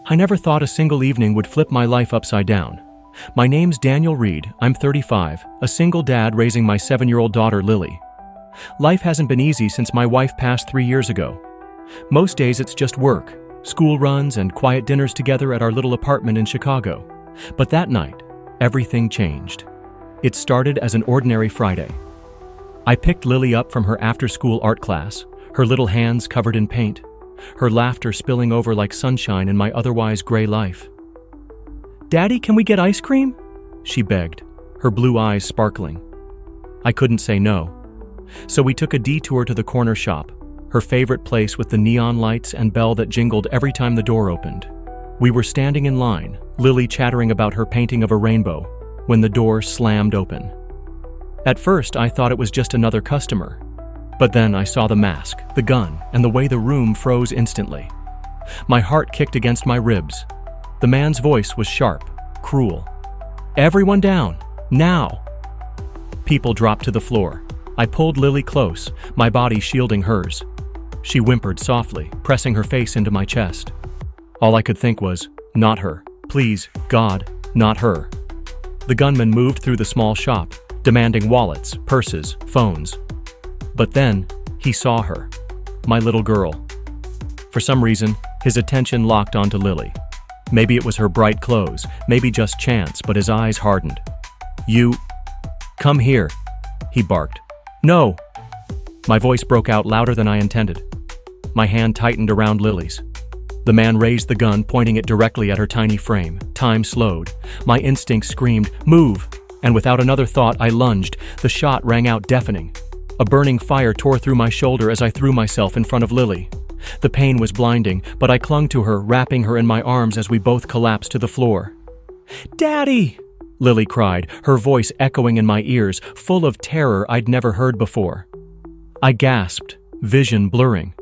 I never thought a single evening would flip my life upside down. My name's Daniel Reed, I'm 35, a single dad raising my 7-year-old daughter Lily. Life hasn't been easy since my wife passed 3 years ago. Most days it's just work, school runs, and quiet dinners together at our little apartment in Chicago. But that night, everything changed. It started as an ordinary Friday. I picked Lily up from her after-school art class, her little hands covered in paint, her laughter spilling over like sunshine in my otherwise gray life. "Daddy, can we get ice cream?" she begged, her blue eyes sparkling. I couldn't say no. So we took a detour to the corner shop, her favorite place with the neon lights and bell that jingled every time the door opened. We were standing in line, Lily chattering about her painting of a rainbow, when the door slammed open. At first, I thought it was just another customer. But then I saw the mask, the gun, and the way the room froze instantly. My heart kicked against my ribs. The man's voice was sharp, cruel. "Everyone down, now!" People dropped to the floor. I pulled Lily close, my body shielding hers. She whimpered softly, pressing her face into my chest. All I could think was, not her. Please, God, not her. The gunman moved through the small shop, demanding wallets, purses, phones. But then, he saw her, my little girl. For some reason, his attention locked onto Lily. Maybe it was her bright clothes, maybe just chance, but his eyes hardened. "You, come here," he barked. "No!" My voice broke out louder than I intended. My hand tightened around Lily's. The man raised the gun, pointing it directly at her tiny frame. Time slowed. My instinct screamed, "Move!" And without another thought, I lunged. The shot rang out deafening. A burning fire tore through my shoulder as I threw myself in front of Lily. The pain was blinding, but I clung to her, wrapping her in my arms as we both collapsed to the floor. "Daddy!" Lily cried, her voice echoing in my ears, full of terror I'd never heard before. I gasped, vision blurring.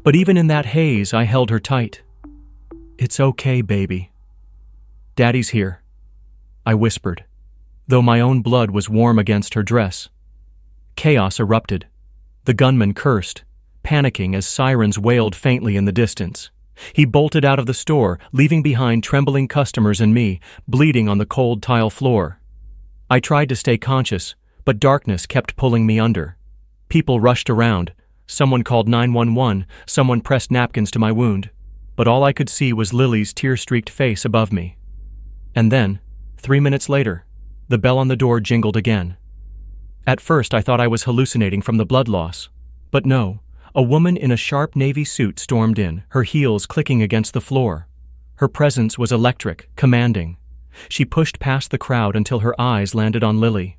But even in that haze, I held her tight. "It's okay, baby. Daddy's here," I whispered, though my own blood was warm against her dress. Chaos erupted. The gunman cursed, panicking as sirens wailed faintly in the distance. He bolted out of the store, leaving behind trembling customers and me, bleeding on the cold tile floor. I tried to stay conscious, but darkness kept pulling me under. People rushed around. Someone called 911, someone pressed napkins to my wound. But all I could see was Lily's tear-streaked face above me. And then, 3 minutes later, the bell on the door jingled again. At first, I thought I was hallucinating from the blood loss. But no, a woman in a sharp navy suit stormed in, her heels clicking against the floor. Her presence was electric, commanding. She pushed past the crowd until her eyes landed on Lily.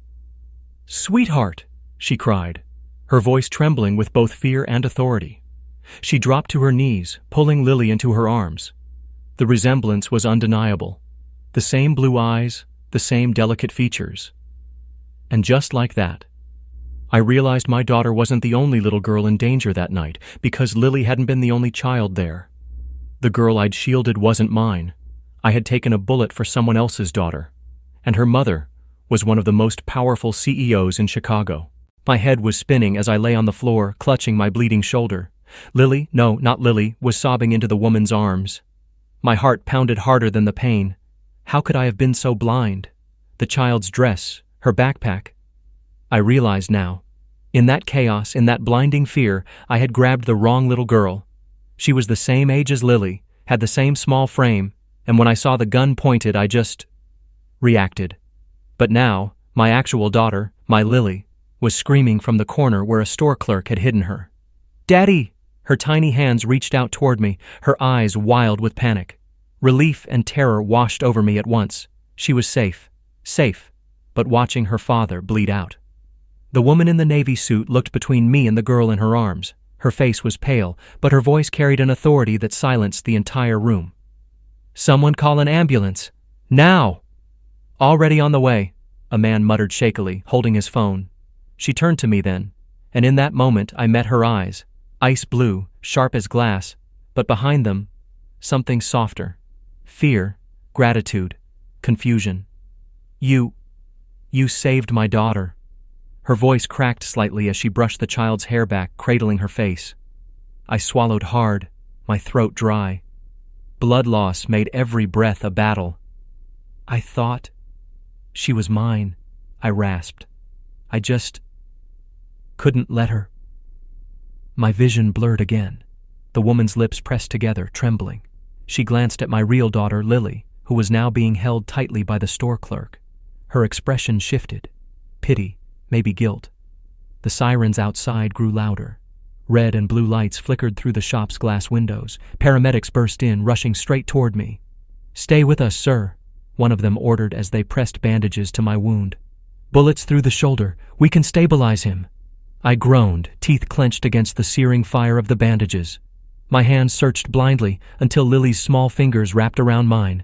"Sweetheart," she cried, her voice trembling with both fear and authority. She dropped to her knees, pulling Lily into her arms. The resemblance was undeniable. The same blue eyes, the same delicate features. And just like that, I realized my daughter wasn't the only little girl in danger that night, because Lily hadn't been the only child there. The girl I'd shielded wasn't mine. I had taken a bullet for someone else's daughter, and her mother was one of the most powerful CEOs in Chicago. My head was spinning as I lay on the floor, clutching my bleeding shoulder. Lily, no, not Lily, was sobbing into the woman's arms. My heart pounded harder than the pain. How could I have been so blind? The child's dress, her backpack. I realized now. In that chaos, in that blinding fear, I had grabbed the wrong little girl. She was the same age as Lily, had the same small frame, and when I saw the gun pointed, I just reacted. But now, my actual daughter, my Lily, was screaming from the corner where a store clerk had hidden her. "Daddy!" Her tiny hands reached out toward me, her eyes wild with panic. Relief and terror washed over me at once. She was safe, but watching her father bleed out. The woman in the navy suit looked between me and the girl in her arms. Her face was pale, but her voice carried an authority that silenced the entire room. "Someone call an ambulance. Now!" "Already on the way," a man muttered shakily, holding his phone. She turned to me then, and in that moment I met her eyes, ice blue, sharp as glass, but behind them, something softer. Fear, gratitude, confusion. You saved my daughter." Her voice cracked slightly as she brushed the child's hair back, cradling her face. I swallowed hard, my throat dry. blood loss made every breath a battle. I thought she was mine, I rasped. I just couldn't let her. My vision blurred again. The woman's lips pressed together, trembling. She glanced at my real daughter, Lily, who was now being held tightly by the store clerk. Her expression shifted. Pity, maybe guilt. The sirens outside grew louder. Red and blue lights flickered through the shop's glass windows. Paramedics burst in, rushing straight toward me. "Stay with us, sir," one of them ordered as they pressed bandages to my wound. "Bullets through the shoulder. We can stabilize him." I groaned, teeth clenched against the searing fire of the bandages. My hands searched blindly until Lily's small fingers wrapped around mine.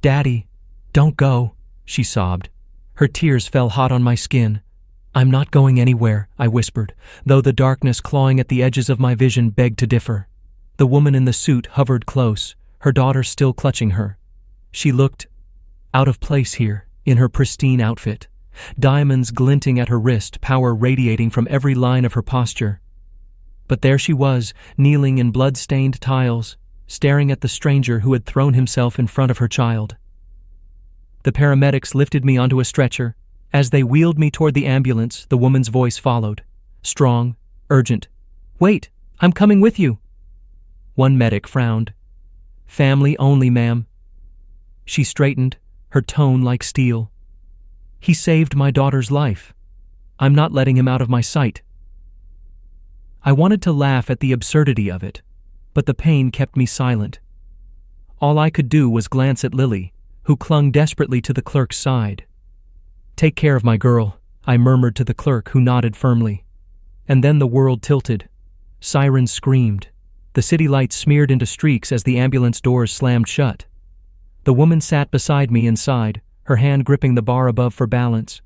"Daddy, don't go," she sobbed. Her tears fell hot on my skin. "I'm not going anywhere," I whispered, though the darkness clawing at the edges of my vision begged to differ. The woman in the suit hovered close, her daughter still clutching her. She looked out of place here, in her pristine outfit, diamonds glinting at her wrist, power radiating from every line of her posture. But there she was, kneeling in blood-stained tiles, staring at the stranger who had thrown himself in front of her child. The paramedics lifted me onto a stretcher. As they wheeled me toward the ambulance, the woman's voice followed. Strong, urgent. "Wait, I'm coming with you." One medic frowned. "Family only, ma'am." She straightened, her tone like steel. "He saved my daughter's life. I'm not letting him out of my sight." I wanted to laugh at the absurdity of it, but the pain kept me silent. All I could do was glance at Lily, who clung desperately to the clerk's side. "Take care of my girl," I murmured to the clerk, who nodded firmly. And then the world tilted. Sirens screamed. The city lights smeared into streaks as the ambulance doors slammed shut. The woman sat beside me inside, her hand gripping the bar above for balance.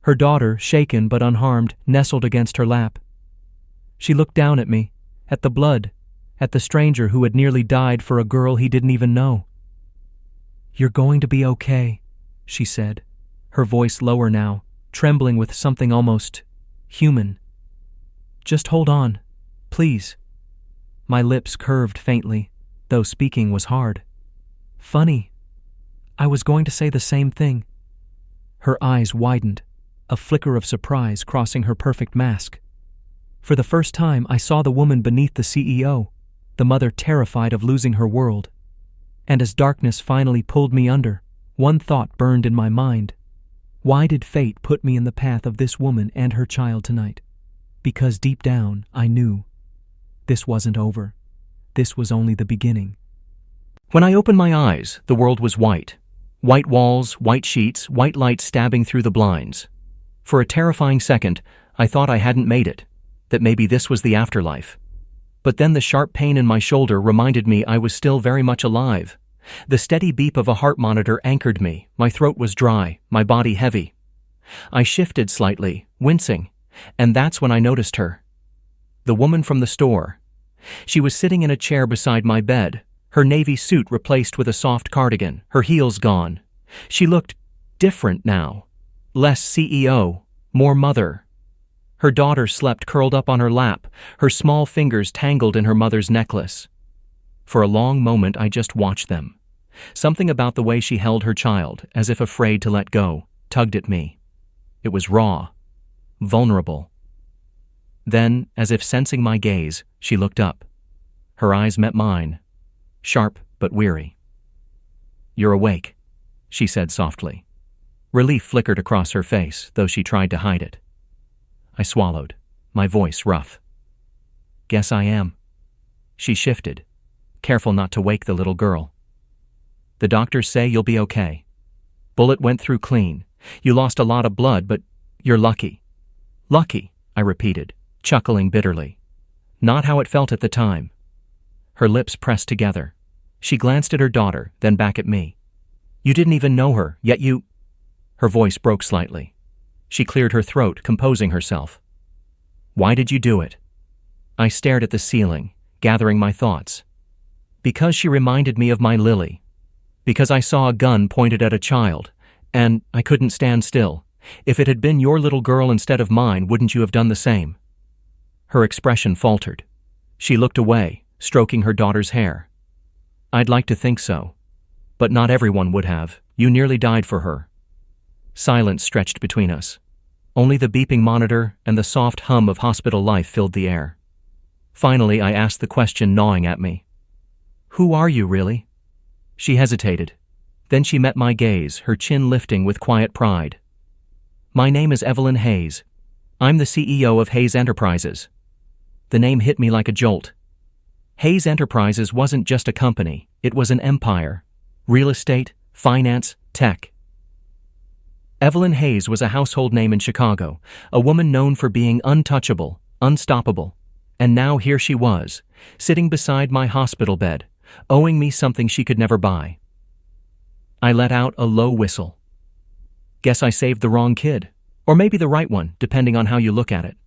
Her daughter, shaken but unharmed, nestled against her lap. She looked down at me, at the blood, at the stranger who had nearly died for a girl he didn't even know. "You're going to be okay," she said, her voice lower now, trembling with something almost human. "Just hold on, please." My lips curved faintly, though speaking was hard. "Funny. I was going to say the same thing." Her eyes widened, a flicker of surprise crossing her perfect mask. For the first time, I saw the woman beneath the CEO, the mother terrified of losing her world. And as darkness finally pulled me under, one thought burned in my mind. Why did fate put me in the path of this woman and her child tonight? Because deep down, I knew. This wasn't over. This was only the beginning. When I opened my eyes, the world was white. White walls, white sheets, white light stabbing through the blinds. For a terrifying second, I thought I hadn't made it, that maybe this was the afterlife. But then the sharp pain in my shoulder reminded me I was still very much alive. The steady beep of a heart monitor anchored me. My throat was dry, my body heavy. I shifted slightly, wincing, and that's when I noticed her. The woman from the store. She was sitting in a chair beside my bed, her navy suit replaced with a soft cardigan, her heels gone. She looked different now. Less CEO, more mother. Her daughter slept curled up on her lap, her small fingers tangled in her mother's necklace. For a long moment I just watched them. Something about the way she held her child, as if afraid to let go, tugged at me. It was raw, vulnerable. Then, as if sensing my gaze, she looked up. Her eyes met mine, sharp but weary. "You're awake," she said softly. Relief flickered across her face, though she tried to hide it. I swallowed, my voice rough. "Guess I am." She shifted, careful not to wake the little girl. "The doctors say you'll be okay. Bullet went through clean. You lost a lot of blood, but you're lucky." "Lucky," I repeated, chuckling bitterly. Not how it felt at the time. Her lips pressed together. She glanced at her daughter, then back at me. "You didn't even know her, yet you—" Her voice broke slightly. She cleared her throat, composing herself. "Why did you do it?" I stared at the ceiling, gathering my thoughts. Because she reminded me of my Lily. Because I saw a gun pointed at a child, and I couldn't stand still. If it had been your little girl instead of mine, wouldn't you have done the same? Her expression faltered. She looked away, stroking her daughter's hair. I'd like to think so. But not everyone would have. You nearly died for her. Silence stretched between us. Only the beeping monitor and the soft hum of hospital life filled the air. Finally, I asked the question gnawing at me. Who are you, really? She hesitated. Then she met my gaze, her chin lifting with quiet pride. My name is Evelyn Hayes. I'm the CEO of Hayes Enterprises. The name hit me like a jolt. Hayes Enterprises wasn't just a company, it was an empire. Real estate, finance, tech. Evelyn Hayes was a household name in Chicago, a woman known for being untouchable, unstoppable. And now here she was, sitting beside my hospital bed, owing me something she could never buy. I let out a low whistle. Guess I saved the wrong kid, or maybe the right one, depending on how you look at it.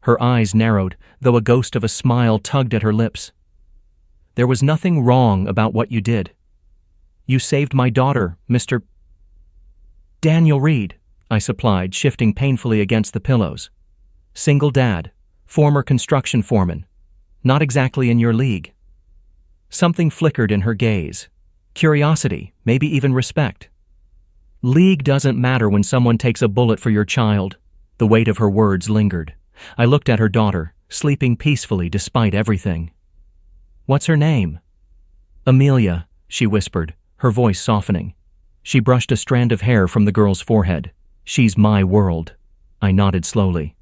Her eyes narrowed, though a ghost of a smile tugged at her lips. There was nothing wrong about what you did. You saved my daughter, Mr. Daniel Reed, I supplied, shifting painfully against the pillows. Single dad, former construction foreman. Not exactly in your league. Something flickered in her gaze. Curiosity, maybe even respect. League doesn't matter when someone takes a bullet for your child. The weight of her words lingered. I looked at her daughter, sleeping peacefully despite everything. What's her name? Amelia, she whispered, her voice softening. She brushed a strand of hair from the girl's forehead. She's my world. I nodded slowly.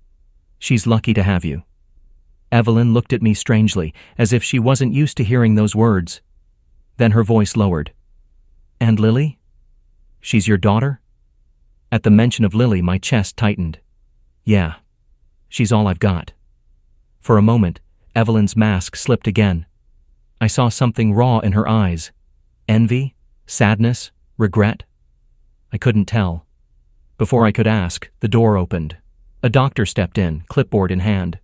She's lucky to have you. Evelyn looked at me strangely, as if she wasn't used to hearing those words. Then her voice lowered. And Lily? She's your daughter? At the mention of Lily, my chest tightened. Yeah, she's all I've got. For a moment, Evelyn's mask slipped again. I saw something raw in her eyes. Envy? Sadness? Regret? I couldn't tell. Before I could ask, the door opened. A doctor stepped in, clipboard in hand.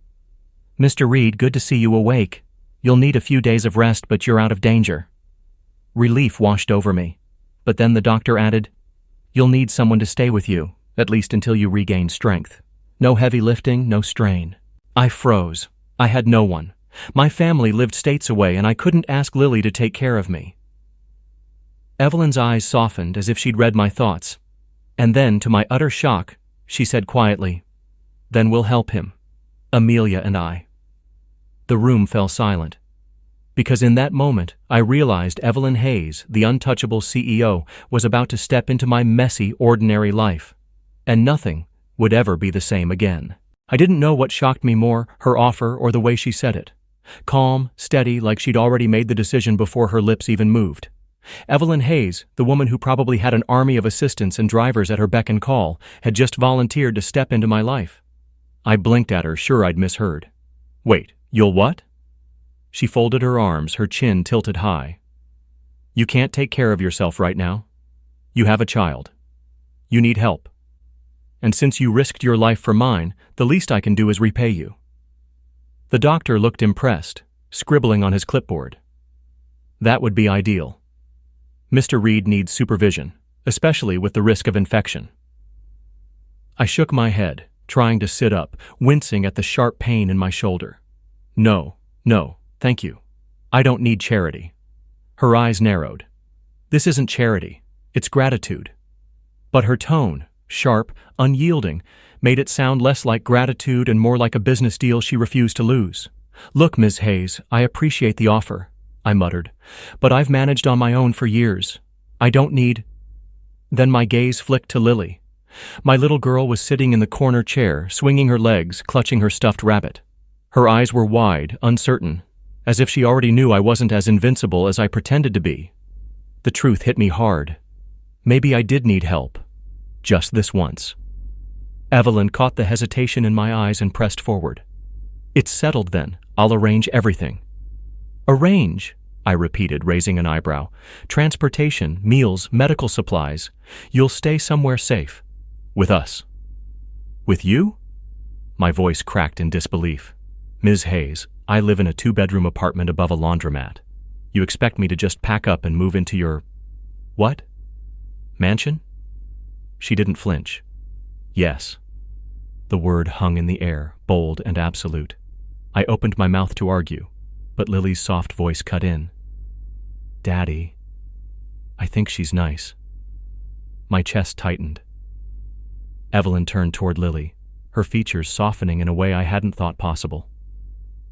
Mr. Reed, good to see you awake. You'll need a few days of rest, but you're out of danger. Relief washed over me. But then the doctor added, you'll need someone to stay with you, at least until you regain strength. No heavy lifting, no strain. I froze. I had no one. My family lived states away, and I couldn't ask Lily to take care of me. Evelyn's eyes softened as if she'd read my thoughts. And then, to my utter shock, she said quietly, then we'll help him. Amelia and I. The room fell silent. Because in that moment, I realized Evelyn Hayes, the untouchable CEO, was about to step into my messy, ordinary life. And nothing would ever be the same again. I didn't know what shocked me more, her offer or the way she said it. Calm, steady, like she'd already made the decision before her lips even moved. Evelyn Hayes, the woman who probably had an army of assistants and drivers at her beck and call, had just volunteered to step into my life. I blinked at her, sure I'd misheard. Wait, you'll what? She folded her arms, her chin tilted high. You can't take care of yourself right now. You have a child. You need help. And since you risked your life for mine, the least I can do is repay you. The doctor looked impressed, scribbling on his clipboard. That would be ideal. Mr. Reed needs supervision, especially with the risk of infection. I shook my head, trying to sit up, wincing at the sharp pain in my shoulder. No, thank you. I don't need charity. Her eyes narrowed. This isn't charity, it's gratitude. But her tone, sharp, unyielding, made it sound less like gratitude and more like a business deal she refused to lose. Look, Ms. Hayes, I appreciate the offer, I muttered, but I've managed on my own for years. I don't need... Then my gaze flicked to Lily. My little girl was sitting in the corner chair, swinging her legs, clutching her stuffed rabbit. Her eyes were wide, uncertain, as if she already knew I wasn't as invincible as I pretended to be. The truth hit me hard. Maybe I did need help. Just this once. Evelyn caught the hesitation in my eyes and pressed forward. It's settled then. I'll arrange everything. Arrange, I repeated, raising an eyebrow. Transportation, meals, medical supplies. You'll stay somewhere safe. With us. With you? My voice cracked in disbelief. Ms. Hayes, I live in a 2-bedroom apartment above a laundromat. You expect me to just pack up and move into your... What? Mansion? She didn't flinch. Yes. The word hung in the air, bold and absolute. I opened my mouth to argue, but Lily's soft voice cut in. Daddy, I think she's nice. My chest tightened. Evelyn turned toward Lily, her features softening in a way I hadn't thought possible.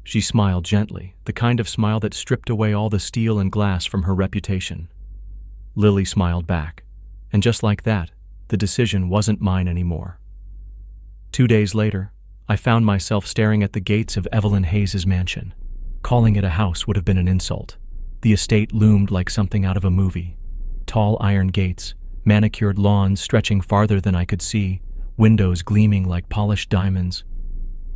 She smiled gently, the kind of smile that stripped away all the steel and glass from her reputation. Lily smiled back, and just like that, the decision wasn't mine anymore. 2 days later, I found myself staring at the gates of Evelyn Hayes's mansion. Calling it a house would have been an insult. The estate loomed like something out of a movie. Tall iron gates, manicured lawns stretching farther than I could see, windows gleaming like polished diamonds.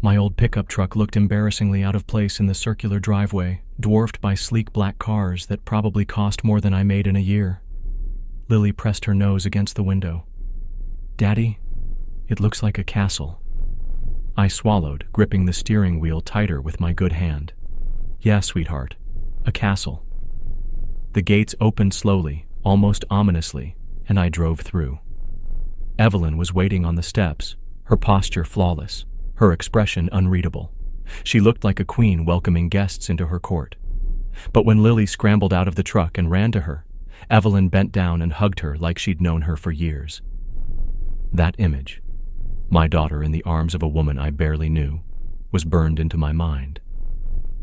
My old pickup truck looked embarrassingly out of place in the circular driveway, dwarfed by sleek black cars that probably cost more than I made in a year. Lily pressed her nose against the window. Daddy, it looks like a castle. I swallowed, gripping the steering wheel tighter with my good hand. Yeah, sweetheart, a castle. The gates opened slowly, almost ominously, and I drove through. Evelyn was waiting on the steps, her posture flawless, her expression unreadable. She looked like a queen welcoming guests into her court. But when Lily scrambled out of the truck and ran to her, Evelyn bent down and hugged her like she'd known her for years. That image, my daughter in the arms of a woman I barely knew, was burned into my mind.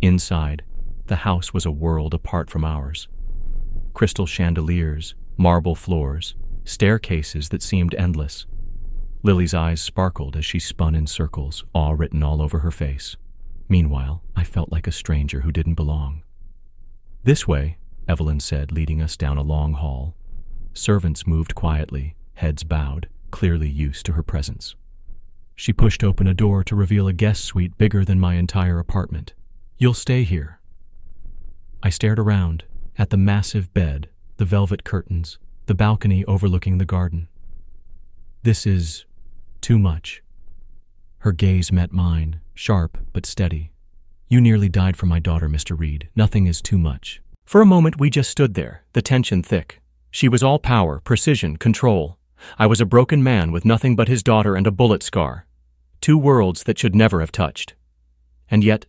Inside, the house was a world apart from ours. Crystal chandeliers, marble floors, staircases that seemed endless. Lily's eyes sparkled as she spun in circles, awe written all over her face. Meanwhile, I felt like a stranger who didn't belong. This way, Evelyn said, leading us down a long hall. Servants moved quietly, heads bowed, clearly used to her presence. She pushed open a door to reveal a guest suite bigger than my entire apartment. You'll stay here. I stared around, at the massive bed, the velvet curtains, the balcony overlooking the garden. This is too much. Her gaze met mine, sharp but steady. You nearly died for my daughter, Mr. Reed. Nothing is too much. For a moment we just stood there, the tension thick. She was all power, precision, control. I was a broken man with nothing but his daughter and a bullet scar. 2 worlds that should never have touched. And yet,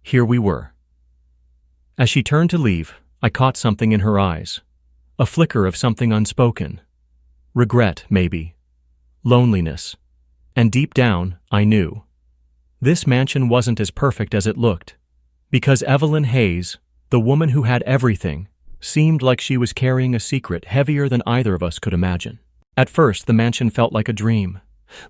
here we were. As she turned to leave, I caught something in her eyes. A flicker of something unspoken. Regret, maybe. Loneliness. And deep down, I knew. This mansion wasn't as perfect as it looked. Because Evelyn Hayes, the woman who had everything, seemed like she was carrying a secret heavier than either of us could imagine. At first, the mansion felt like a dream.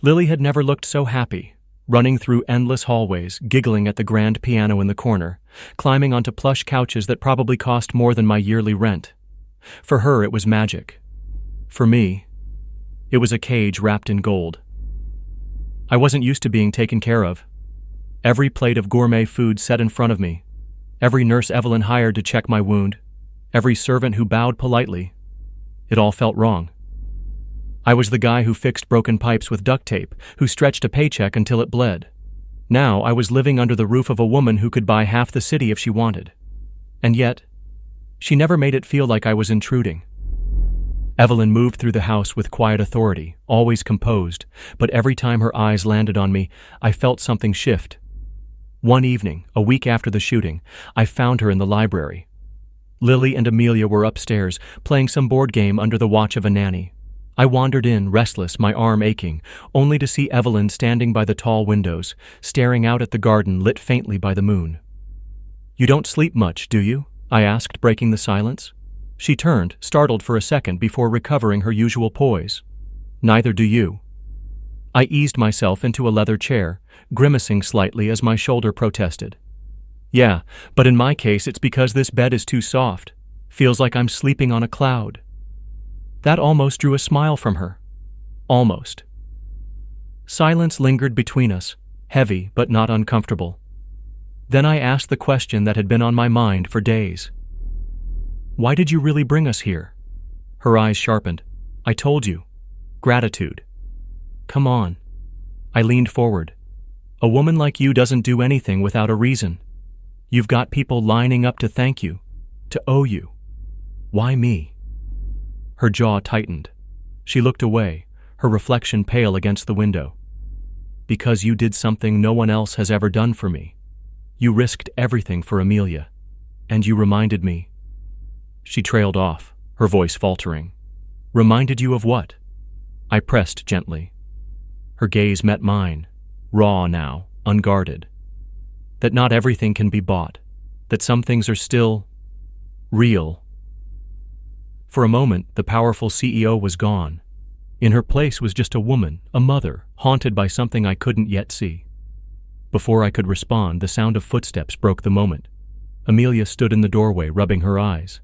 Lily had never looked so happy, running through endless hallways, giggling at the grand piano in the corner, climbing onto plush couches that probably cost more than my yearly rent. For her, it was magic. For me, it was a cage wrapped in gold. I wasn't used to being taken care of. Every plate of gourmet food set in front of me, every nurse Evelyn hired to check my wound, every servant who bowed politely, it all felt wrong. I was the guy who fixed broken pipes with duct tape, who stretched a paycheck until it bled. Now I was living under the roof of a woman who could buy half the city if she wanted. And yet, she never made it feel like I was intruding. Evelyn moved through the house with quiet authority, always composed, but every time her eyes landed on me, I felt something shift. One evening, a week after the shooting, I found her in the library. Lily and Amelia were upstairs, playing some board game under the watch of a nanny. I wandered in, restless, my arm aching, only to see Evelyn standing by the tall windows, staring out at the garden lit faintly by the moon. "You don't sleep much, do you?" I asked, breaking the silence. She turned, startled for a second before recovering her usual poise. "Neither do you." I eased myself into a leather chair, grimacing slightly as my shoulder protested. "Yeah, but in my case it's because this bed is too soft. Feels like I'm sleeping on a cloud." That almost drew a smile from her. Almost. Silence lingered between us, heavy but not uncomfortable. Then I asked the question that had been on my mind for days. "Why did you really bring us here?" Her eyes sharpened. "I told you. Gratitude." "Come on." I leaned forward. "A woman like you doesn't do anything without a reason. You've got people lining up to thank you, to owe you. Why me?" Her jaw tightened. She looked away, her reflection pale against the window. "Because you did something no one else has ever done for me. You risked everything for Amelia. And you reminded me, She trailed off, her voice faltering. Reminded you of what? I pressed gently. Her gaze met mine, raw now, unguarded. That not everything can be bought, that some things are still real. For a moment, the powerful CEO was gone. In her place was just a woman, a mother, haunted by something I couldn't yet see. Before I could respond, the sound of footsteps broke the moment. Amelia stood in the doorway, rubbing her eyes.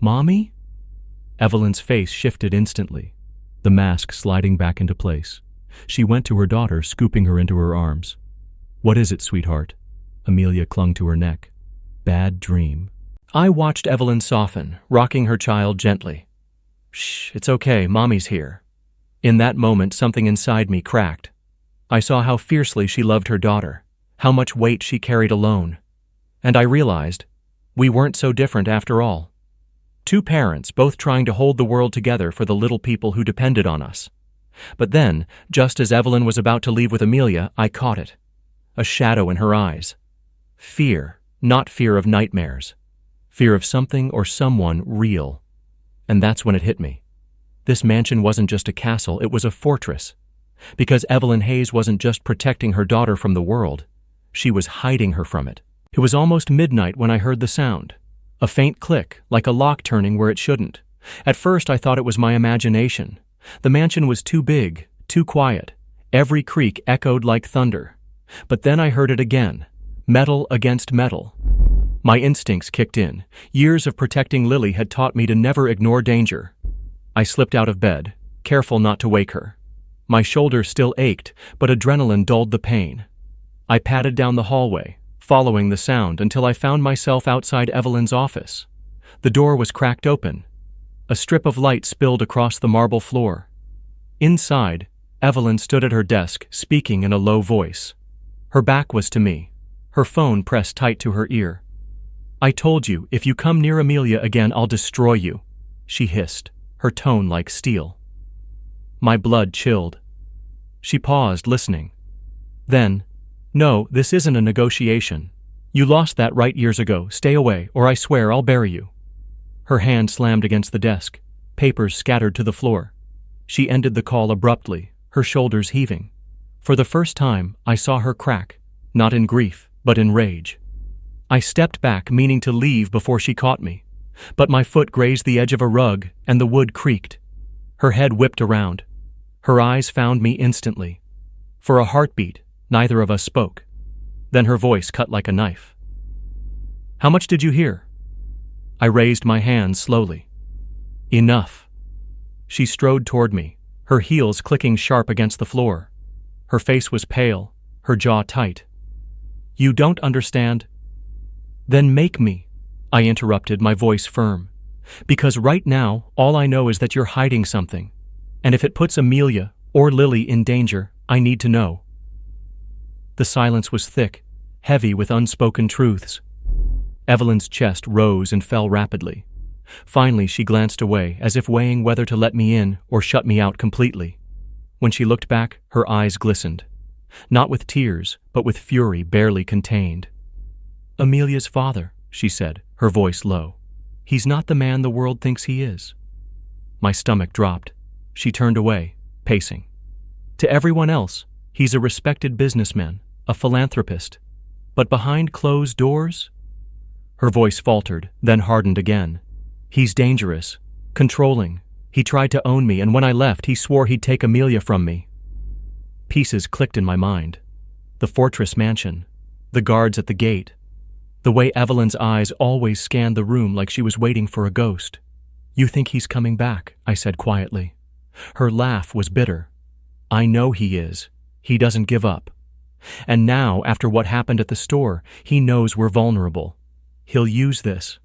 Mommy? Evelyn's face shifted instantly, the mask sliding back into place. She went to her daughter, scooping her into her arms. What is it, sweetheart? Amelia clung to her neck. Bad dream. I watched Evelyn soften, rocking her child gently. Shh, it's okay, Mommy's here. In that moment, something inside me cracked. I saw how fiercely she loved her daughter, how much weight she carried alone. And I realized, we weren't so different after all. Two parents, both trying to hold the world together for the little people who depended on us. But then, just as Evelyn was about to leave with Amelia, I caught it. A shadow in her eyes. Fear, not fear of nightmares. Fear of something or someone real. And that's when it hit me. This mansion wasn't just a castle, it was a fortress. Because Evelyn Hayes wasn't just protecting her daughter from the world, she was hiding her from it. It was almost midnight when I heard the sound. A faint click, like a lock turning where it shouldn't. At first I thought it was my imagination. The mansion was too big, too quiet. Every creak echoed like thunder. But then I heard it again. Metal against metal. My instincts kicked in. Years of protecting Lily had taught me to never ignore danger. I slipped out of bed, careful not to wake her. My shoulder still ached, but adrenaline dulled the pain. I padded down the hallway, following the sound until I found myself outside Evelyn's office. The door was cracked open. A strip of light spilled across the marble floor. Inside, Evelyn stood at her desk, speaking in a low voice. Her back was to me, her phone pressed tight to her ear. I told you, if you come near Amelia again, I'll destroy you, she hissed, her tone like steel. My blood chilled. She paused, listening. Then, no, this isn't a negotiation. You lost that right years ago. Stay away, or I swear I'll bury you. Her hand slammed against the desk, papers scattered to the floor. She ended the call abruptly, her shoulders heaving. For the first time, I saw her crack, not in grief, but in rage. I stepped back, meaning to leave before she caught me, but my foot grazed the edge of a rug and the wood creaked. Her head whipped around. Her eyes found me instantly. For a heartbeat, neither of us spoke. Then her voice cut like a knife. How much did you hear? I raised my hands slowly. Enough. She strode toward me, her heels clicking sharp against the floor. Her face was pale, her jaw tight. You don't understand? Then make me, I interrupted, my voice firm. Because right now, all I know is that you're hiding something. And if it puts Amelia or Lily in danger, I need to know. The silence was thick, heavy with unspoken truths. Evelyn's chest rose and fell rapidly. Finally, she glanced away, as if weighing whether to let me in or shut me out completely. When she looked back, her eyes glistened. Not with tears, but with fury barely contained. Amelia's father, she said, her voice low. He's not the man the world thinks he is. My stomach dropped. She turned away, pacing. To everyone else, he's a respected businessman, a philanthropist. But behind closed doors? Her voice faltered, then hardened again. He's dangerous, controlling. He tried to own me, and when I left, he swore he'd take Amelia from me. Pieces clicked in my mind. The fortress mansion, the guards at the gate, the way Evelyn's eyes always scanned the room like she was waiting for a ghost. You think he's coming back, I said quietly. Her laugh was bitter. I know he is. He doesn't give up. And now, after what happened at the store, he knows we're vulnerable. He'll use this.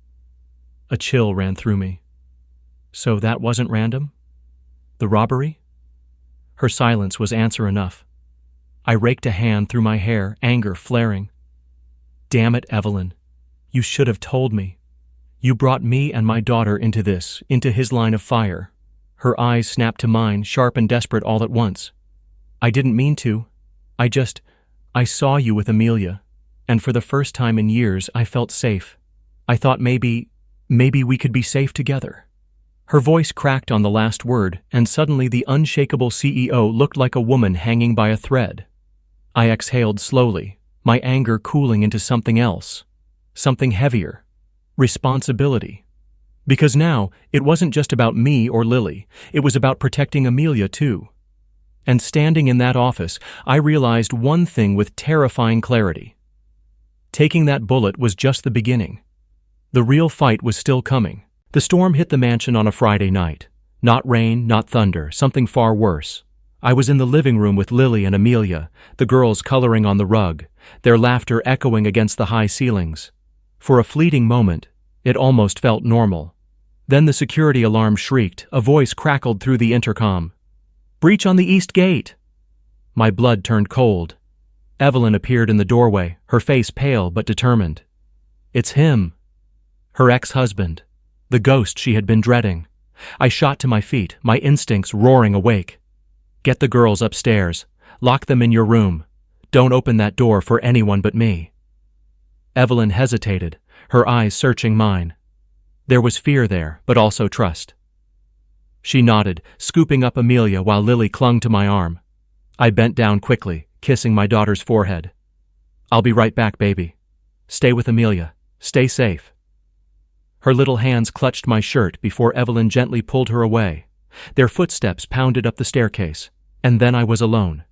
A chill ran through me. So that wasn't random? The robbery? Her silence was answer enough. I raked a hand through my hair, anger flaring. Damn it, Evelyn. You should have told me. You brought me and my daughter into this, into his line of fire. Her eyes snapped to mine, sharp and desperate all at once. I didn't mean to. I saw you with Amelia, and for the first time in years I felt safe. I thought maybe Maybe we could be safe together. Her voice cracked on the last word, and suddenly the unshakable CEO looked like a woman hanging by a thread. I exhaled slowly, my anger cooling into something else. Something heavier. Responsibility. Because now, it wasn't just about me or Lily, it was about protecting Amelia too. And standing in that office, I realized one thing with terrifying clarity. Taking that bullet was just the beginning. The real fight was still coming. The storm hit the mansion on a Friday night. Not rain, not thunder, something far worse. I was in the living room with Lily and Amelia, the girls coloring on the rug, their laughter echoing against the high ceilings. For a fleeting moment, it almost felt normal. Then the security alarm shrieked, a voice crackled through the intercom. "Breach on the east gate!" My blood turned cold. Evelyn appeared in the doorway, her face pale but determined. It's him. Her ex-husband. The ghost she had been dreading. I shot to my feet, my instincts roaring awake. "Get the girls upstairs. Lock them in your room. Don't open that door for anyone but me." Evelyn hesitated, her eyes searching mine. There was fear there, but also trust. She nodded, scooping up Amelia while Lily clung to my arm. I bent down quickly, kissing my daughter's forehead. "I'll be right back, baby. Stay with Amelia. Stay safe." Her little hands clutched my shirt before Evelyn gently pulled her away. Their footsteps pounded up the staircase, and then I was alone.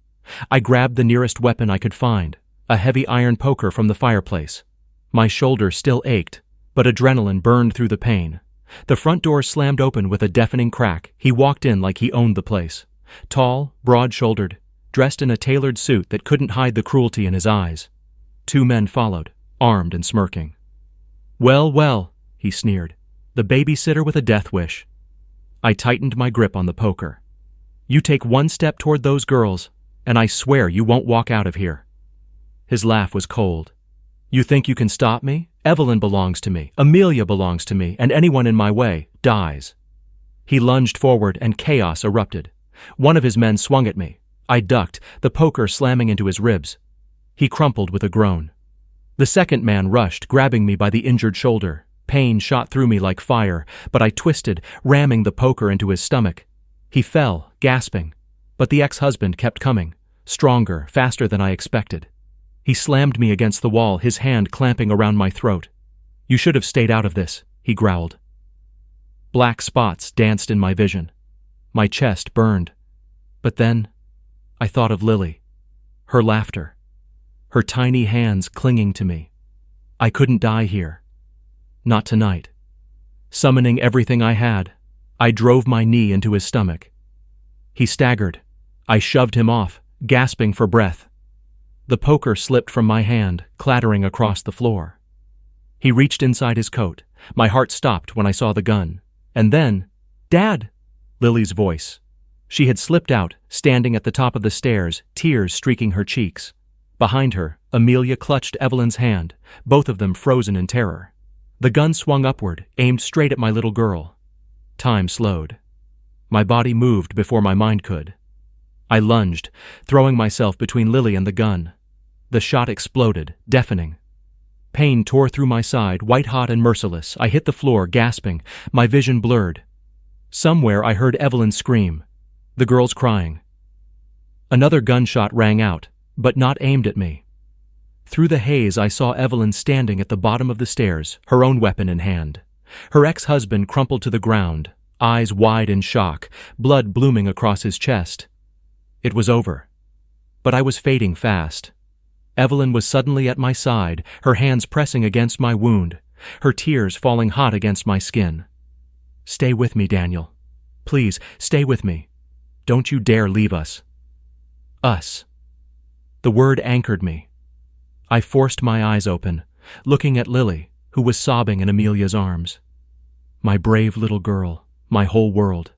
I grabbed the nearest weapon I could find, a heavy iron poker from the fireplace. My shoulder still ached, but adrenaline burned through the pain. The front door slammed open with a deafening crack. He walked in like he owned the place. Tall, broad-shouldered, dressed in a tailored suit that couldn't hide the cruelty in his eyes. 2 men followed, armed and smirking. "Well, well," he sneered, "the babysitter with a death wish." I tightened my grip on the poker. "You take 1 step toward those girls, and I swear you won't walk out of here." His laugh was cold. "You think you can stop me? Evelyn belongs to me, Amelia belongs to me, and anyone in my way dies." He lunged forward and chaos erupted. One of his men swung at me. I ducked, the poker slamming into his ribs. He crumpled with a groan. The second man rushed, grabbing me by the injured shoulder. Pain shot through me like fire, but I twisted, ramming the poker into his stomach. He fell, gasping, but the ex-husband kept coming, stronger, faster than I expected. He slammed me against the wall, his hand clamping around my throat. "You should have stayed out of this," he growled. Black spots danced in my vision. My chest burned. But then, I thought of Lily. Her laughter. Her tiny hands clinging to me. I couldn't die here. Not tonight. Summoning everything I had, I drove my knee into his stomach. He staggered. I shoved him off, gasping for breath. The poker slipped from my hand, clattering across the floor. He reached inside his coat. My heart stopped when I saw the gun. And then, "Dad!" Lily's voice. She had slipped out, standing at the top of the stairs, tears streaking her cheeks. Behind her, Amelia clutched Evelyn's hand, both of them frozen in terror. The gun swung upward, aimed straight at my little girl. Time slowed. My body moved before my mind could. I lunged, throwing myself between Lily and the gun. The shot exploded, deafening. Pain tore through my side, white-hot and merciless. I hit the floor, gasping, my vision blurred. Somewhere I heard Evelyn scream, the girls crying. Another gunshot rang out, but not aimed at me. Through the haze I saw Evelyn standing at the bottom of the stairs, her own weapon in hand. Her ex-husband crumpled to the ground, eyes wide in shock, blood blooming across his chest. It was over. But I was fading fast. Evelyn was suddenly at my side, her hands pressing against my wound, her tears falling hot against my skin. "Stay with me, Daniel. Please, stay with me. Don't you dare leave us." Us. The word anchored me. I forced my eyes open, looking at Lily, who was sobbing in Amelia's arms. My brave little girl, my whole world.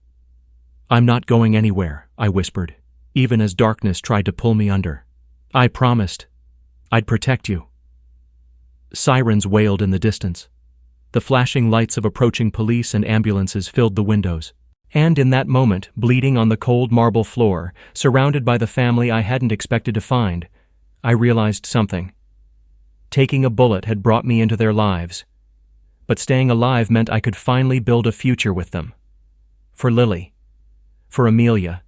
"I'm not going anywhere," I whispered, even as darkness tried to pull me under. "I promised. I'd protect you." Sirens wailed in the distance. The flashing lights of approaching police and ambulances filled the windows. And in that moment, bleeding on the cold marble floor, surrounded by the family I hadn't expected to find, I realized something. Taking a bullet had brought me into their lives. but staying alive meant I could finally build a future with them. For Lily. For Amelia.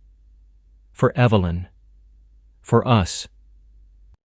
For Evelyn. For us.